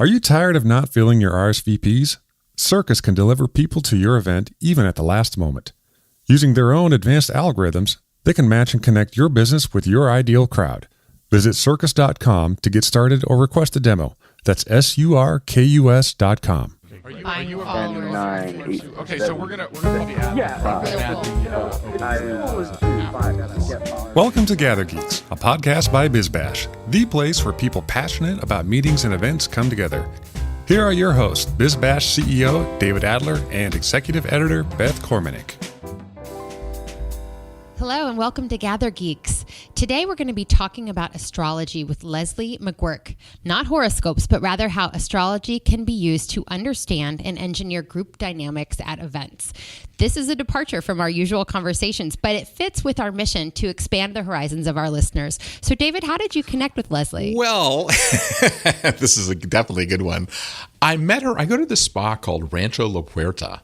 Are you tired of not filling your RSVPs? Circus can deliver people to your event even at the last moment. Using their own advanced algorithms, they can match and connect your business with your ideal crowd. Visit circus.com to get started or request a demo. That's surkus.com. Are you a follower? 9, 8, Okay, so we're gonna be Welcome to GatherGeeks, a podcast by BizBash, the place where people passionate about meetings and events come together. Here are your hosts, BizBash CEO David Adler and Executive Editor Beth Kormanik. Hello and welcome to GatherGeeks. Today we're going to be talking about astrology with Leslie McGuirk. Not horoscopes, but rather how astrology can be used to understand and engineer group dynamics at events. This is a departure from our usual conversations, but it fits with our mission to expand the horizons of our listeners. So David, how did you connect with Leslie? Well, this is definitely a good one. I met her, I go to this spa called Rancho La Puerta.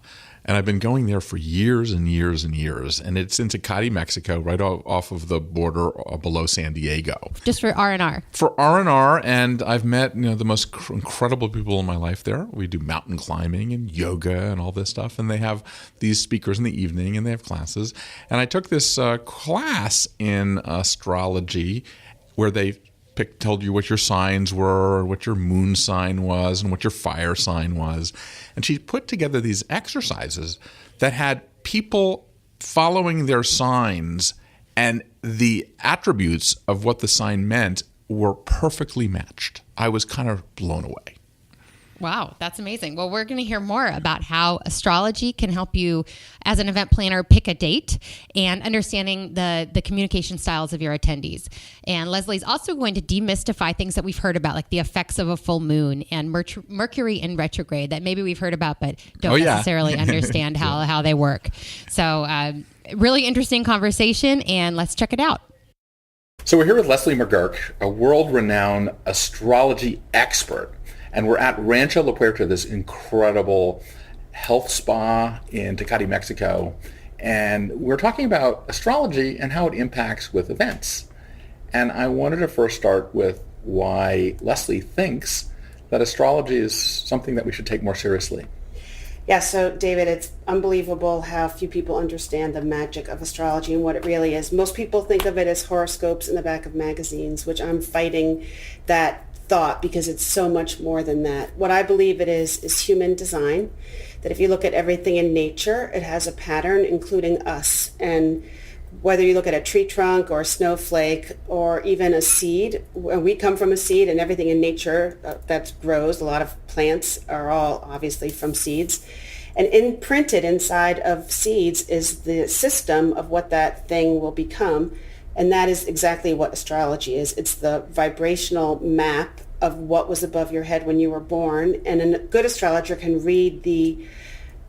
And I've been going there for years and years and years. And it's in Tecate, Mexico, right off of the border below San Diego. Just for R&R. For R&R, and I've met the most incredible people in my life there. We do mountain climbing and yoga and all this stuff. And they have these speakers in the evening and they have classes. And I took this class in astrology where they told you what your signs were, what your moon sign was, and what your fire sign was. And she put together these exercises that had people following their signs, and the attributes of what the sign meant were perfectly matched. I was kind of blown away. Wow, that's amazing. Well, we're going to hear more about how astrology can help you as an event planner pick a date and understanding the communication styles of your attendees. And Leslie's also going to demystify things that we've heard about, like the effects of a full moon and Mercury in retrograde that maybe we've heard about but don't necessarily understand how they work. So really interesting conversation, and let's check it out. So we're here with Leslie McGuirk, a world-renowned astrology expert. And we're at Rancho La Puerta, this incredible health spa in Tecate, Mexico. And we're talking about astrology and how it impacts with events. And I wanted to first start with why Leslie thinks that astrology is something that we should take more seriously. Yeah, so David, it's unbelievable how few people understand the magic of astrology and what it really is. Most people think of it as horoscopes in the back of magazines, which I'm fighting that thought because it's so much more than that. What I believe it is human design, that if you look at everything in nature, it has a pattern, including us. And whether you look at a tree trunk or a snowflake or even a seed, we come from a seed, and everything in nature that grows, a lot of plants are all obviously from seeds. And imprinted inside of seeds is the system of what that thing will become. And that is exactly what astrology is. It's the vibrational map of what was above your head when you were born. And a good astrologer can read the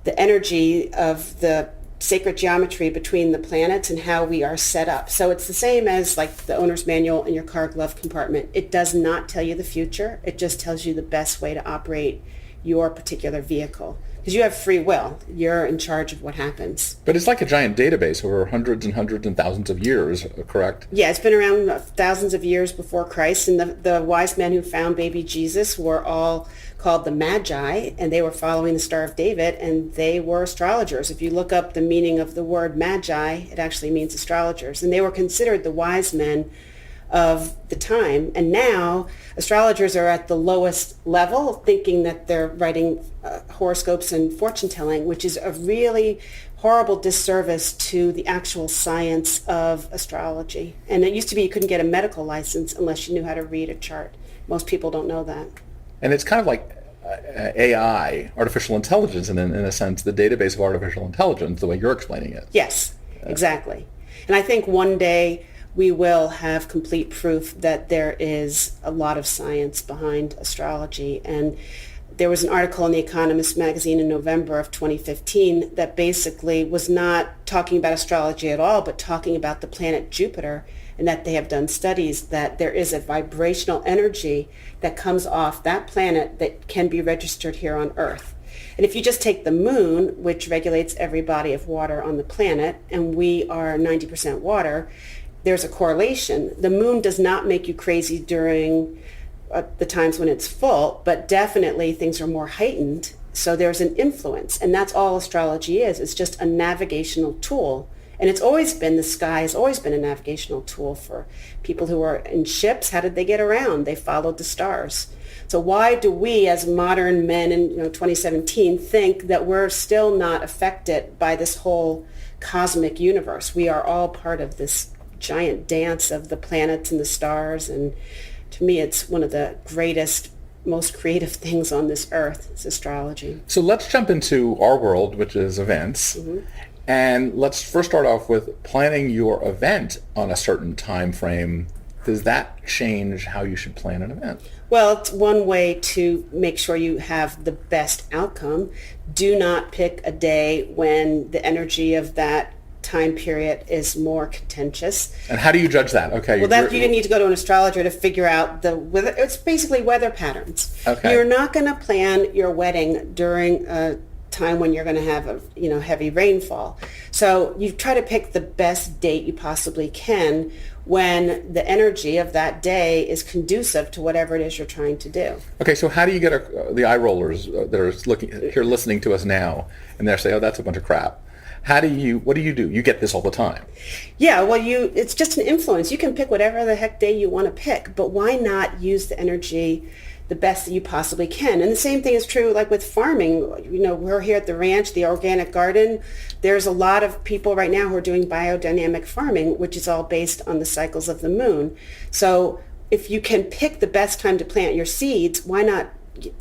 energy of the sacred geometry between the planets and how we are set up. So it's the same as like the owner's manual in your car glove compartment. It does not tell you the future. It just tells you the best way to operate your particular vehicle. Because you have free will. You're in charge of what happens. But it's like a giant database over hundreds and hundreds and thousands of years, correct? Yeah, it's been around thousands of years before Christ. And the wise men who found baby Jesus were all called the Magi, and they were following the Star of David, and they were astrologers. If you look up the meaning of the word Magi, it actually means astrologers. And they were considered the wise men of the time. And now astrologers are at the lowest level, thinking that they're writing horoscopes and fortune telling, which is a really horrible disservice to the actual science of astrology. And it used to be you couldn't get a medical license unless you knew how to read a chart. Most people don't know that. And it's kind of like AI, artificial intelligence, in a sense, the database of artificial intelligence, the way you're explaining it. Yes, exactly. And I think one day we will have complete proof that there is a lot of science behind astrology. And there was an article in The Economist magazine in November of 2015 that basically was not talking about astrology at all, but talking about the planet Jupiter, and that they have done studies that there is a vibrational energy that comes off that planet that can be registered here on Earth. And if you just take the moon, which regulates every body of water on the planet, and we are 90% water, there's a correlation. The moon does not make you crazy during the times when it's full, but definitely things are more heightened. So there's an influence, and that's all astrology is. It's just a navigational tool. And it's always been, the sky has always been a navigational tool for people who are in ships. How did they get around? They followed the stars. So why do we as modern men in 2017 think that we're still not affected by this whole cosmic universe? We are all part of this giant dance of the planets and the stars. And to me, it's one of the greatest, most creative things on this earth is astrology. So let's jump into our world, which is events. And let's first start off with planning your event on a certain time frame. Does that change how you should plan an event? Well, it's one way to make sure you have the best outcome. Do not pick a day when the energy of that time period is more contentious. And how do you judge that? Okay. Well, that you need to go to an astrologer to figure out the weather. It's basically weather patterns. Okay. You're not going to plan your wedding during a time when you're going to have a heavy rainfall. So you try to pick the best date you possibly can when the energy of that day is conducive to whatever it is you're trying to do. Okay, so how do you get the eye rollers that are listening to us now, and they're saying, "Oh, that's a bunch of crap." What do you do? You get this all the time. Yeah, well, it's just an influence. You can pick whatever the heck day you want to pick, but why not use the energy the best that you possibly can? And the same thing is true like with farming. We're here at the ranch, the organic garden. There's a lot of people right now who are doing biodynamic farming, which is all based on the cycles of the moon. So if you can pick the best time to plant your seeds, why not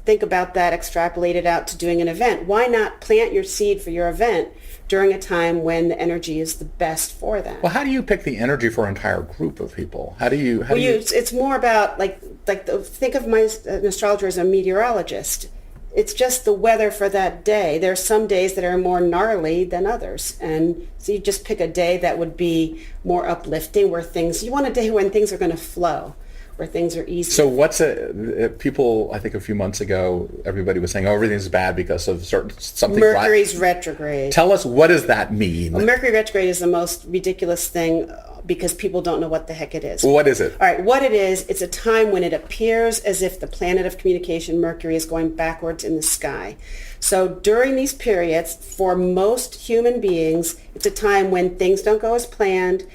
think about that, extrapolate it out to doing an event? Why not plant your seed for your event during a time when the energy is the best for that? Well, how do you pick the energy for an entire group of people? It's more about think of an astrologer as a meteorologist. It's just the weather for that day. There are some days that are more gnarly than others, and so you just pick a day that would be more uplifting, you want a day when things are going to flow, where things are easy. So people, I think a few months ago, everybody was saying, everything's bad because of something. Mercury's retrograde. Tell us, what does that mean? Well, Mercury retrograde is the most ridiculous thing because people don't know what the heck it is. Well, what is it? All right, what it is, it's a time when it appears as if the planet of communication, Mercury, is going backwards in the sky. So during these periods, for most human beings, it's a time when things don't go as planned.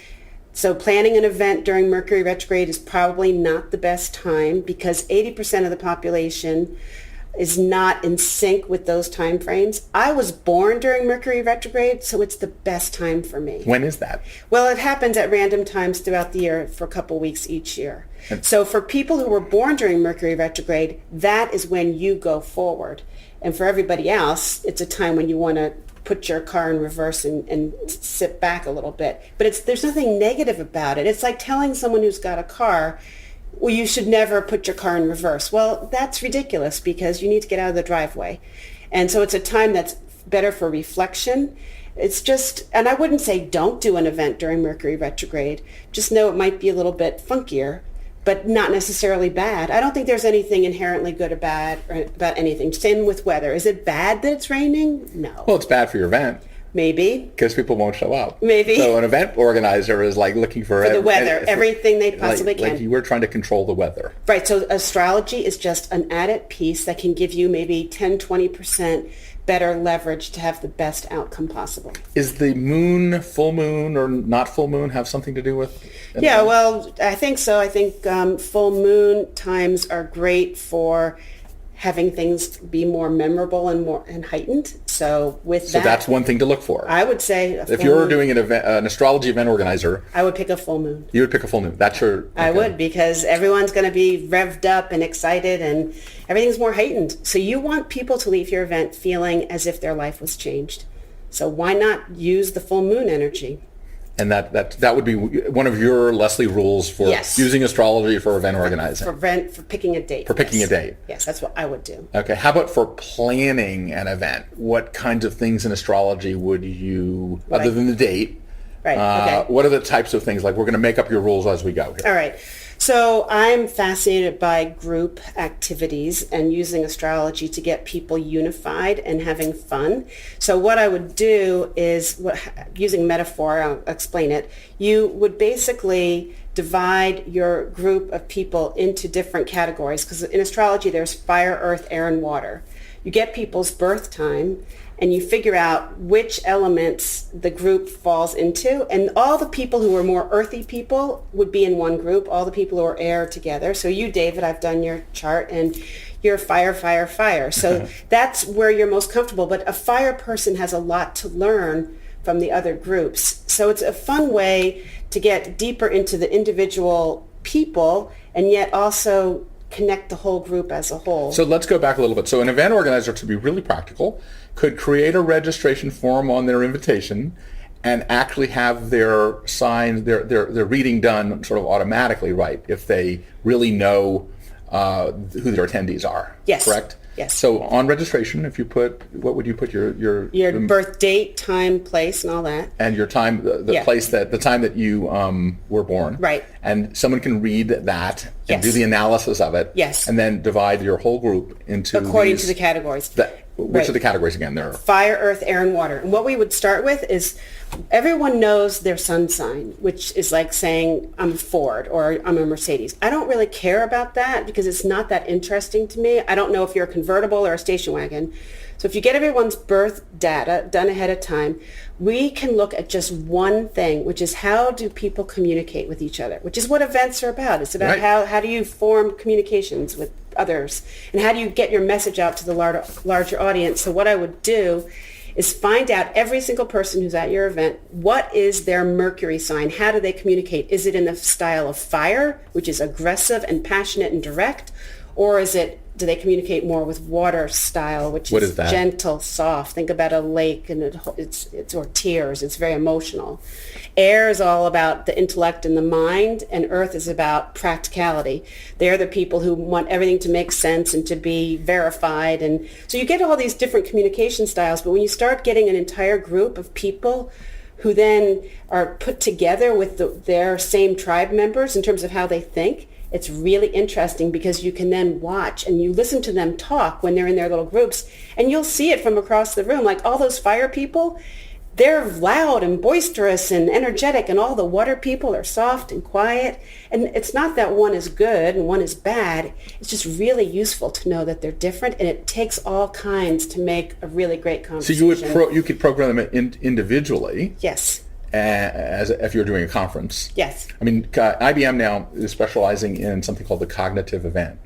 So planning an event during Mercury retrograde is probably not the best time because 80% of the population is not in sync with those time frames. I was born during Mercury retrograde, so it's the best time for me. When is that? Well, it happens at random times throughout the year for a couple weeks each year. So for people who were born during Mercury retrograde, that is when you go forward. And for everybody else, it's a time when you want to put your car in reverse and sit back a little bit. But there's nothing negative about it. It's like telling someone who's got a car, well, you should never put your car in reverse. Well, that's ridiculous because you need to get out of the driveway. And so it's a time that's better for reflection. It's just, and I wouldn't say don't do an event during Mercury retrograde. Just know it might be a little bit funkier, but not necessarily bad. I don't think there's anything inherently good or bad about anything. Same with weather. Is it bad that it's raining? No. Well, it's bad for your event. Maybe. Because people won't show up. Maybe. So an event organizer is like looking for the weather, everything they possibly can. Like you were trying to control the weather. Right. So astrology is just an added piece that can give you maybe 10, 20% better leverage to have the best outcome possible. Is the moon, full moon or not full moon have something to do with it? Yeah, well, I think so. I think full moon times are great for having things be more memorable and heightened. So that's one thing to look for. I would say if you're doing an astrology event organizer, I would pick a full moon. You would pick a full moon. That's your. Okay. I would, because everyone's going to be revved up and excited, and everything's more heightened. So you want people to leave your event feeling as if their life was changed. So why not use the full moon energy? And that would be one of your Leslie rules for using astrology for event organizing. For picking a date. For picking a date. Yes, that's what I would do. Okay. How about for planning an event? What kinds of things in astrology would you, other than the date, okay. What are the types of things? Like, we're going to make up your rules as we go here. All right. So I'm fascinated by group activities and using astrology to get people unified and having fun. So what I would do is, using metaphor, I'll explain it, you would basically divide your group of people into different categories, because in astrology there's fire, earth, air, and water. You get people's birth time and you figure out which elements the group falls into. And all the people who are more earthy people would be in one group, all the people who are air together. So you, David, I've done your chart, and you're fire, fire, fire. So that's where you're most comfortable. But a fire person has a lot to learn from the other groups. So it's a fun way to get deeper into the individual people and yet also connect the whole group as a whole. So let's go back a little bit. So an event organizer, to be really practical, could create a registration form on their invitation and actually have their sign, their reading done sort of automatically, right, if they really know who their attendees are. Yes. Correct? Yes. So on registration, if you put, what would you put your birth date, time, place, and all that. And your time, the place the time that you were born. Right. And someone can read that and Yes. do the analysis of it. Yes. And then divide your whole group into According to the categories. Which are the categories again? There. Fire, earth, air, and water. And what we would start with is everyone knows their sun sign, which is like saying I'm a Ford or I'm a Mercedes. I don't really care about that because it's not that interesting to me. I don't know if you're a convertible or a station wagon. So if you get everyone's birth data done ahead of time, we can look at just one thing, which is how do people communicate with each other, which is what events are about. It's about how do you form communications with others, and how do you get your message out to the larger audience. So what I would do is find out every single person who's at your event, what is their Mercury sign? How do they communicate? Is it in the style of fire, which is aggressive and passionate and direct, or do they communicate more with water style, which is gentle, soft? Think about a lake and it's or tears. It's very emotional. Air is all about the intellect and the mind, and earth is about practicality. They're the people who want everything to make sense and to be verified. And so you get all these different communication styles, but when you start getting an entire group of people who then are put together with their same tribe members in terms of how they think, it's really interesting because you can then watch and you listen to them talk when they're in their little groups, and you'll see it from across the room. Like all those fire people, they're loud and boisterous and energetic, and all the water people are soft and quiet. And it's not that one is good and one is bad. It's just really useful to know that they're different, and it takes all kinds to make a really great conversation. So you could program them individually. Yes. As if you're doing a conference. Yes. I mean, IBM now is specializing in something called the cognitive event.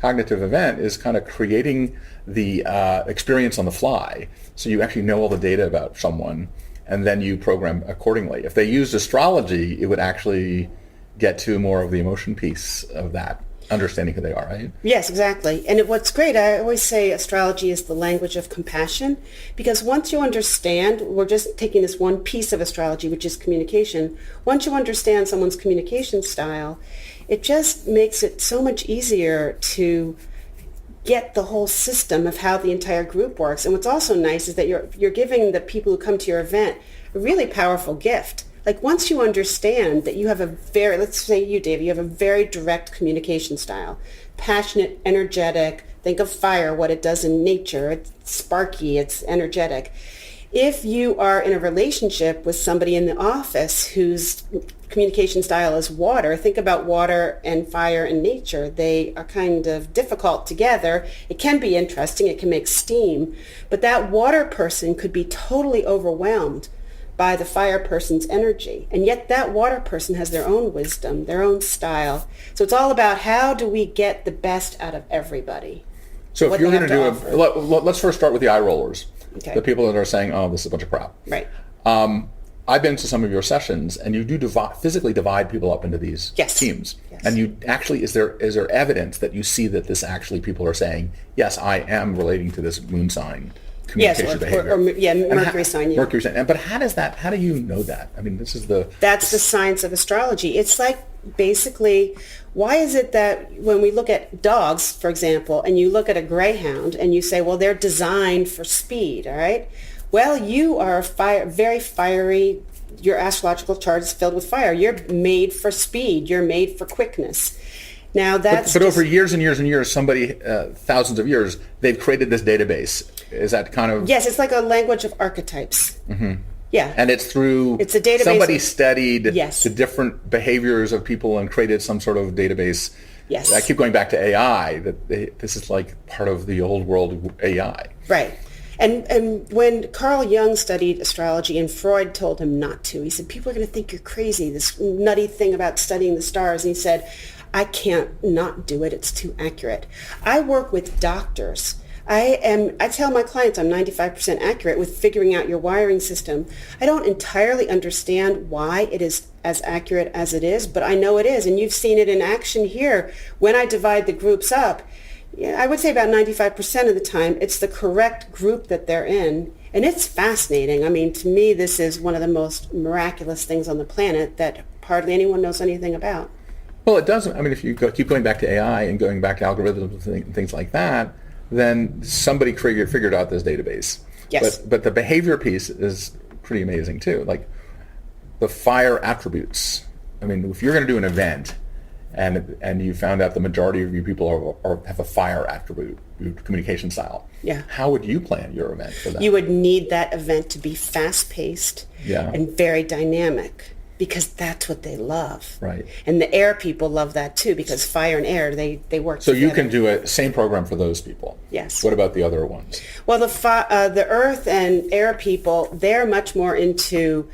Cognitive event is kind of creating the experience on the fly. So you actually know all the data about someone, and then you program accordingly. If they used astrology, it would actually get to more of the emotion piece of that, understanding who they are, right? Yes, exactly. And what's great, I always say astrology is the language of compassion, because once you understand, we're just taking this one piece of astrology, which is communication. Once you understand someone's communication style, it just makes it so much easier to get the whole system of how the entire group works. And what's also nice is that you're giving the people who come to your event a really powerful gift. Like once you understand that you have let's say you, Dave, you have a very direct communication style, passionate, energetic, think of fire, what it does in nature, it's sparky, it's energetic. If you are in a relationship with somebody in the office whose communication style is water, think about water and fire and nature. They are kind of difficult together. It can be interesting, it can make steam, but that water person could be totally overwhelmed by the fire person's energy. And yet that water person has their own wisdom, their own style. So it's all about how do we get the best out of everybody. So if you're going to do let's first start with the eye rollers. Okay. The people that are saying, oh, this is a bunch of crap. Right. I've been to some of your sessions, and you do physically divide people up into these teams. Yes. And you actually, is there evidence that you see that this actually people are saying, yes, I am relating to this moon sign communication behavior. Mercury sign. Yeah. Mercury sign. But how do you know that? I mean, that's the science of astrology. It's like basically, why is it that when we look at dogs, for example, and you look at a greyhound and you say, well, they're designed for speed, all right? Well, you are a very fiery your astrological chart is filled with fire. You're made for speed. You're made for quickness. Now that's but over years and years and years, somebody, thousands of years, they've created this database. Is that kind of... Yes, it's like a language of archetypes. Mm-hmm. Yeah. And it's through... It's a database. Somebody studied Yes. the different behaviors of people and created some sort of database. Yes. I keep going back to AI, this is like part of the old world of AI. Right. And when Carl Jung studied astrology and Freud told him not to, he said, people are going to think you're crazy, this nutty thing about studying the stars. And he said, I can't not do it. It's too accurate. I work with doctors. I tell my clients I'm 95% accurate with figuring out your wiring system. I don't entirely understand why it is as accurate as it is, but I know it is. And you've seen it in action here. When I divide the groups up, I would say about 95% of the time, it's the correct group that they're in. And it's fascinating. I mean, to me, this is one of the most miraculous things on the planet that hardly anyone knows anything about. Well, it doesn't. I mean, if you keep going back to AI and going back to algorithms and things like that, then somebody figured out this database. Yes. But the behavior piece is pretty amazing too. Like the fire attributes. I mean, if you're going to do an event and you found out the majority of you people have a fire attribute communication style, yeah, how would you plan your event for that? You would need that event to be fast-paced and very dynamic, because that's what they love. Right. And the air people love that too, because fire and air, they work so together. You can do a same program for those people. Yes. What about the other ones? Well, the earth and air people, they're much more into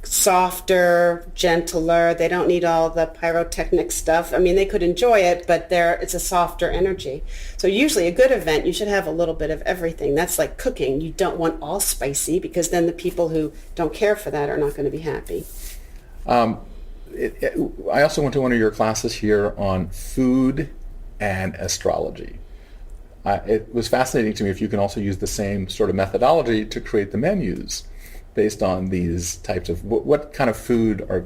softer, gentler. They don't need all the pyrotechnic stuff. I mean, they could enjoy it, but it's a softer energy. So usually a good event, you should have a little bit of everything. That's like cooking. You don't want all spicy, because then the people who don't care for that are not going to be happy. I also went to one of your classes here on food and astrology. It was fascinating to me if you can also use the same sort of methodology to create the menus based on these types of... What kind of food are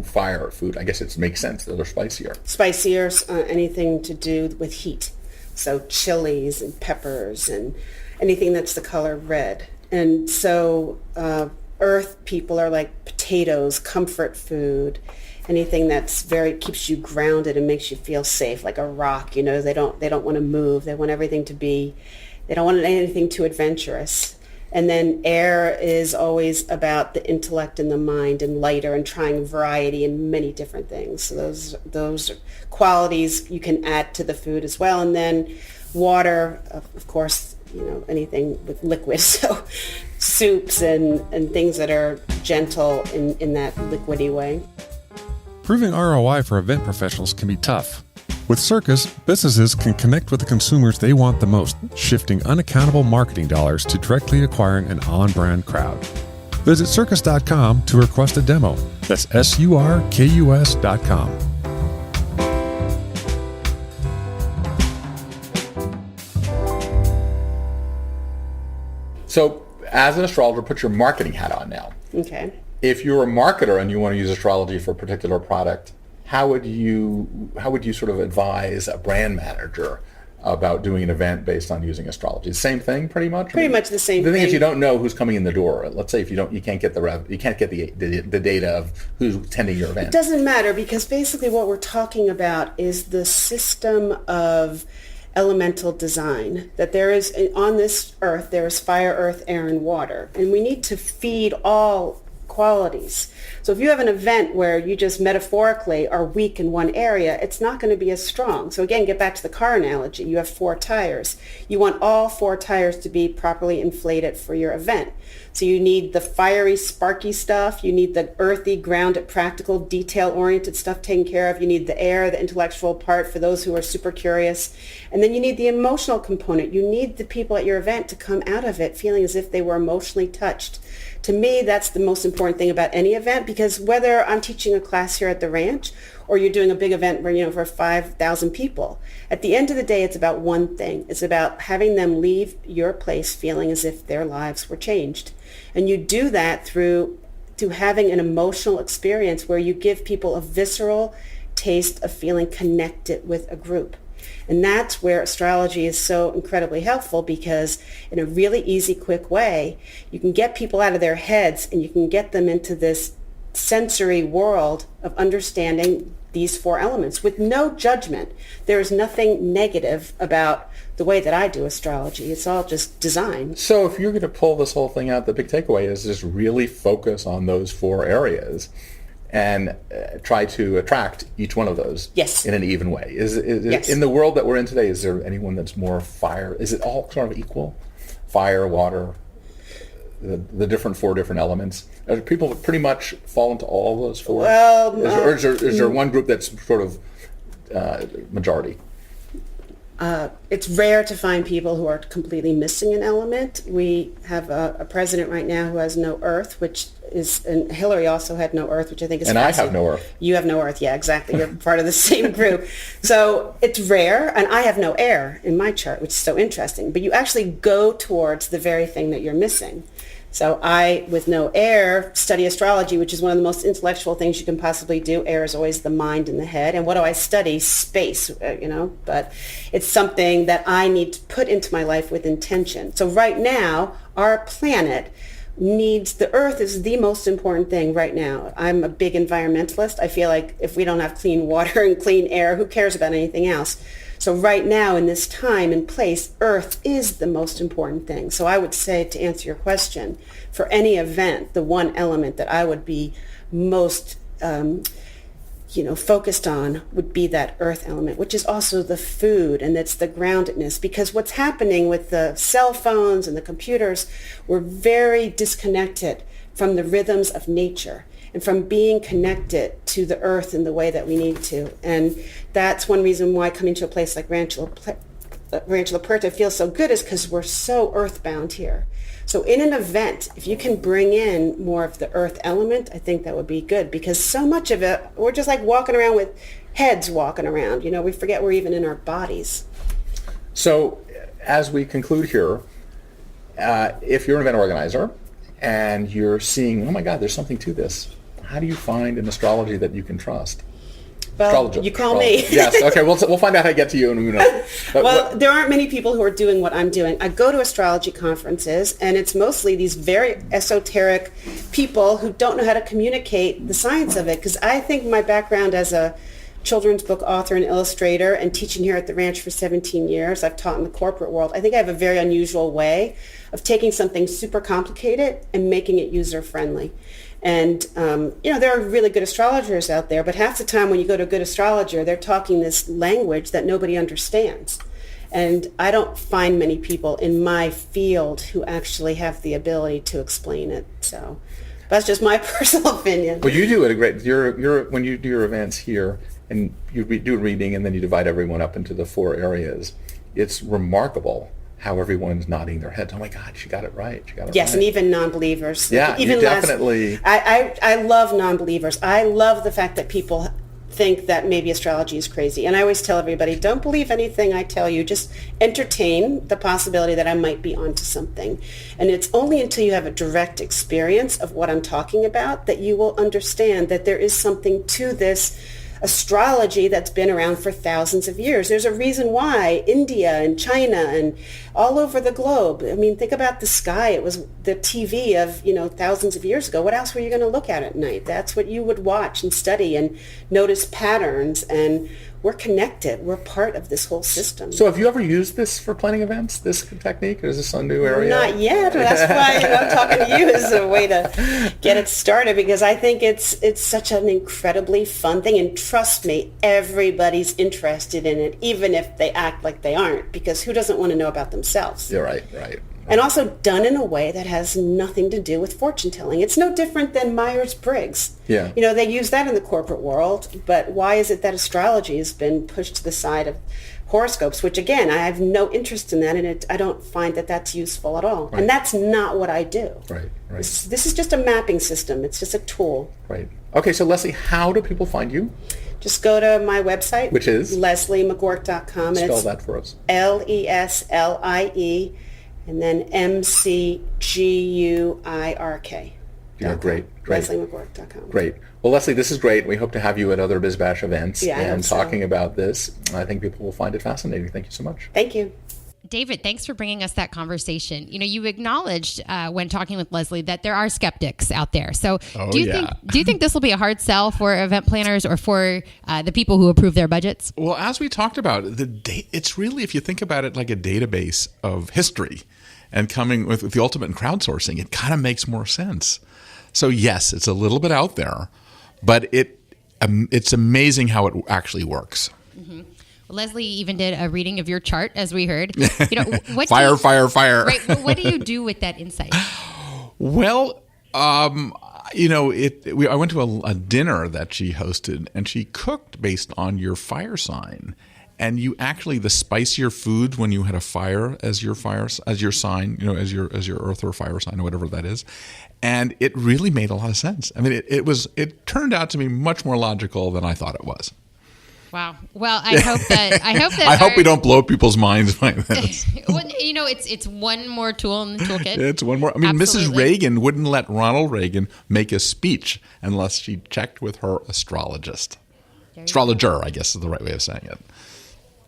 fire food? I guess it makes sense that they're spicier. Spicier, anything to do with heat. So chilies and peppers and anything that's the color red. And so... earth people are like potatoes, comfort food, anything that's keeps you grounded and makes you feel safe, like a rock. You know, they don't want to move. They want everything to be, they don't want anything too adventurous. And then air is always about the intellect and the mind, and lighter, and trying variety and many different things. So those qualities you can add to the food as well. And then water, of course, you know, anything with liquid, so soups and things that are gentle in that liquidy way. Proving ROI for event professionals can be tough. With Circus, businesses can connect with the consumers they want the most, shifting unaccountable marketing dollars to directly acquiring an on-brand crowd. Visit circus.com to request a demo. That's surkus.com. So, as an astrologer, put your marketing hat on now. Okay. If you're a marketer and you want to use astrology for a particular product, how would you sort of advise a brand manager about doing an event based on using astrology? The same thing, pretty much. Pretty much the same thing. The thing is, you thing. don't know who's coming in the door. Let's say if you can't get the data of who's attending your event. It doesn't matter, because basically what we're talking about is the system of elemental design, that there is, on this earth, there is fire, earth, air, and water, and we need to feed all qualities. So if you have an event where you just metaphorically are weak in one area, it's not going to be as strong. So again, get back to the car analogy. You have 4 tires. You want all 4 tires to be properly inflated for your event. So you need the fiery, sparky stuff. You need the earthy, grounded, practical, detail-oriented stuff taken care of. You need the air, the intellectual part for those who are super curious. And then you need the emotional component. You need the people at your event to come out of it feeling as if they were emotionally touched. To me, that's the most important thing about any event, because whether I'm teaching a class here at the ranch or you're doing a big event where, for 5,000 people, at the end of the day, it's about one thing. It's about having them leave your place feeling as if their lives were changed. And you do that through having an emotional experience where you give people a visceral taste of feeling connected with a group. And that's where astrology is so incredibly helpful, because in a really easy, quick way, you can get people out of their heads and you can get them into this sensory world of understanding these 4 elements with no judgment. There is nothing negative about the way that I do astrology. It's all just design. So if you're going to pull this whole thing out, the big takeaway is just really focus on those 4 areas and try to attract each one of those in an even way. Yes. In the world that we're in today, is there anyone that's more fire? Is it all sort of equal? Fire, water, the different 4 different elements? Are people pretty much fall into all those 4? Well, is there one group that's sort of majority? It's rare to find people who are completely missing an element. We have a president right now who has no earth, which is, and Hillary also had no earth, which I think is And I have no earth. You have no earth, yeah, exactly. You're part of the same group. So it's rare, and I have no air in my chart, which is so interesting. But you actually go towards the very thing that you're missing. So I, with no air, study astrology, which is one of the most intellectual things you can possibly do. Air is always the mind and the head. And what do I study? Space, But it's something that I need to put into my life with intention. So right now, our planet needs, the earth is the most important thing right now. I'm a big environmentalist. I feel like if we don't have clean water and clean air, who cares about anything else? So right now, in this time and place, earth is the most important thing. So I would say, to answer your question, for any event, the one element that I would be most focused on would be that earth element, which is also the food, and it's the groundedness. Because what's happening with the cell phones and the computers, we're very disconnected from the rhythms of nature and from being connected to the earth in the way that we need to. And that's one reason why coming to a place like Rancho La Puerta feels so good, is because we're so earthbound here. So in an event, if you can bring in more of the earth element, I think that would be good, because so much of it, we're just like walking around with heads walking around. We forget we're even in our bodies. So as we conclude here, if you're an event organizer and you're seeing, oh my God, there's something to this, how do you find an astrology that you can trust? Well, Astrologer. you call me. Yes, okay, we'll find out how to get to you. And there aren't many people who are doing what I'm doing. I go to astrology conferences, and it's mostly these very esoteric people who don't know how to communicate the science of it, because I think my background as a children's book author and illustrator and teaching here at the ranch for 17 years, I've taught in the corporate world. I think I have a very unusual way of taking something super complicated and making it user-friendly. And, there are really good astrologers out there, but half the time when you go to a good astrologer, they're talking this language that nobody understands. And I don't find many people in my field who actually have the ability to explain it. So that's just my personal opinion. Well, you do it a great, when you do your events here and you do a reading and then you divide everyone up into the 4 areas, it's remarkable how everyone's nodding their heads. Oh my God, she got it right. Yes, and even non-believers. Yeah, even you definitely. I love non-believers. I love the fact that people think that maybe astrology is crazy. And I always tell everybody, don't believe anything I tell you. Just entertain the possibility that I might be onto something. And it's only until you have a direct experience of what I'm talking about that you will understand that there is something to this astrology that's been around for thousands of years. There's a reason why India and China and all over the globe, I mean, think about the sky. It was the TV of, thousands of years ago. What else were you going to look at night? That's what you would watch and study and notice patterns. And we're connected. We're part of this whole system. So have you ever used this for planning events, this technique? Or is this a new area? Not yet. That's why I'm talking to you as a way to get it started, because I think it's such an incredibly fun thing. And trust me, everybody's interested in it, even if they act like they aren't, because who doesn't want to know about themselves? You're right. And also done in a way that has nothing to do with fortune telling. It's no different than Myers-Briggs. Yeah. They use that in the corporate world, but why is it that astrology has been pushed to the side of horoscopes, which again, I have no interest in that, and I don't find that that's useful at all. Right. And that's not what I do. Right. This is just a mapping system. It's just a tool. Right. Okay, so Leslie, how do people find you? Just go to my website. Which is? LeslieMcGuirk.com. Spell that for us. LESLIE. And then MCGUIRK. Yeah, great. LeslieMcGuirk.com. Great. Well, Leslie, this is great. We hope to have you at other BizBash events and talking about this. I think people will find it fascinating. Thank you so much. Thank you. David, thanks for bringing us that conversation. You acknowledged when talking with Leslie that there are skeptics out there. So do you think this will be a hard sell for event planners or for the people who approve their budgets? Well, as we talked about, it's really, if you think about it like a database of history and coming with the ultimate in crowdsourcing, it kind of makes more sense. So yes, it's a little bit out there, but it's amazing how it actually works. Mm-hmm. Leslie even did a reading of your chart, as we heard. Fire. Right. Well, what do you do with that insight? Well, I went to a dinner that she hosted, and she cooked based on your fire sign. And you actually, the spicier food when you had a fire as your sign, as your earth or fire sign or whatever that is. And it really made a lot of sense. I mean, it turned out to be much more logical than I thought it was. Wow. Well, I hope we don't blow people's minds by this. Well, it's one more tool in the toolkit. It's one more. I mean, Absolutely. Mrs. Reagan wouldn't let Ronald Reagan make a speech unless she checked with her astrologist. Astrologer, I guess is the right way of saying it.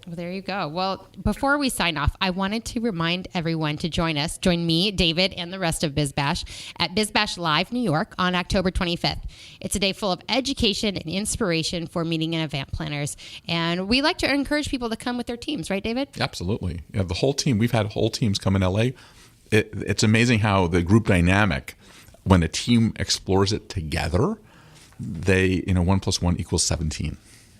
Well, there you go. Well, before we sign off, I wanted to remind everyone to join me, David, and the rest of BizBash at BizBash Live New York on October 25th. It's a day full of education and inspiration for meeting and event planners. And we like to encourage people to come with their teams, right, David? Absolutely. Yeah, the whole team. We've had whole teams come in LA. It's amazing how the group dynamic, when a team explores it together, 1 + 1 = 17.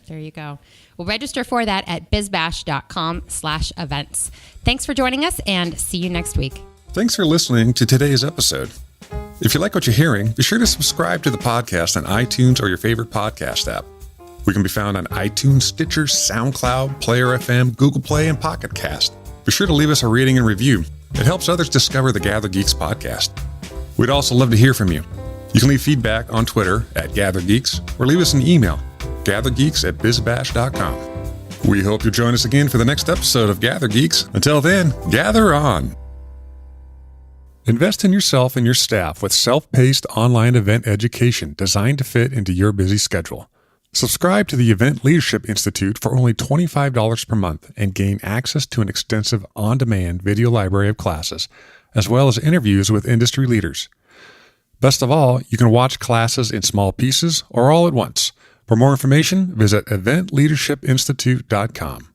There you go. We'll register for that at bizbash.com/events. Thanks for joining us, and see you next week. Thanks for listening to today's episode. If you like what you're hearing, be sure to subscribe to the podcast on iTunes or your favorite podcast app. We can be found on iTunes, Stitcher, SoundCloud, Player FM, Google Play, and Pocket Cast. Be sure to leave us a rating and review. It helps others discover the GatherGeeks podcast. We'd also love to hear from you. You can leave feedback on Twitter at GatherGeeks or leave us an email, GatherGeeks@bizbash.com. We hope you'll join us again for the next episode of GatherGeeks. Until then, gather on. Invest in yourself and your staff with self-paced online event education designed to fit into your busy schedule. Subscribe to the Event Leadership Institute for only $25 per month and gain access to an extensive on-demand video library of classes, as well as interviews with industry leaders. Best of all, you can watch classes in small pieces or all at once. For more information, visit eventleadershipinstitute.com.